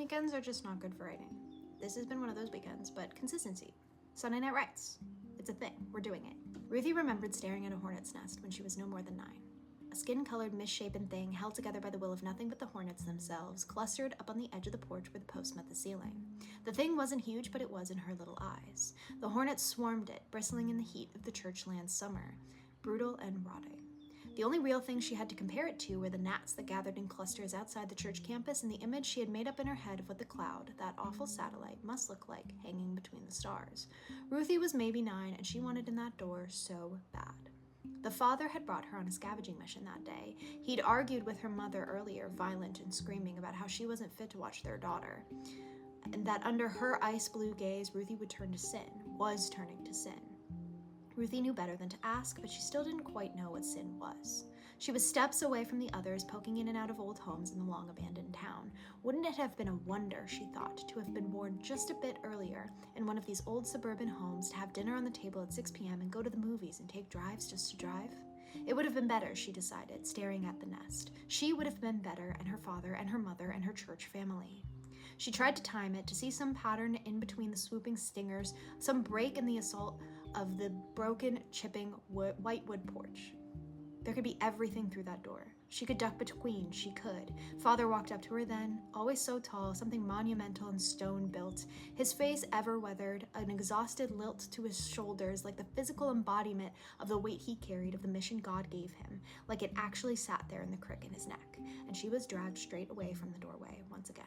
weekends are just not good for writing. This has been one of those weekends, but consistency. Sunday night writes. It's a thing. We're doing it. Ruthie remembered staring at a hornet's nest when she was no more than 9. A skin-colored, misshapen thing held together by the will of nothing but the hornets themselves, clustered up on the edge of the porch where the post met the ceiling. The thing wasn't huge, but it was in her little eyes. The hornets swarmed it, bristling in the heat of the churchland summer, brutal and rotting. The only real thing she had to compare it to were the gnats that gathered in clusters outside the church campus and the image she had made up in her head of what the cloud, that awful satellite, must look like hanging between the stars. Ruthie was maybe 9, and she wanted in that door so bad. The father had brought her on a scavenging mission that day. He'd argued with her mother earlier, violent and screaming about how she wasn't fit to watch their daughter, and that under her ice blue gaze, Ruthie would turn to sin, was turning to sin. Ruthie knew better than to ask, but she still didn't quite know what sin was. She was steps away from the others, poking in and out of old homes in the long-abandoned town. Wouldn't it have been a wonder, she thought, to have been born just a bit earlier in one of these old suburban homes, to have dinner on the table at 6 p.m. and go to the movies and take drives just to drive? It would have been better, she decided, staring at the nest. She would have been better, and her father and her mother and her church family. She tried to time it, to see some pattern in between the swooping stingers, some break in the assault of the broken, chipping white wood porch. There could be everything through that door. She could duck between, she could. Father walked up to her then, always so tall, something monumental and stone-built, his face ever weathered, an exhausted lilt to his shoulders, like the physical embodiment of the weight he carried of the mission God gave him, like it actually sat there in the crick in his neck, and she was dragged straight away from the doorway once again.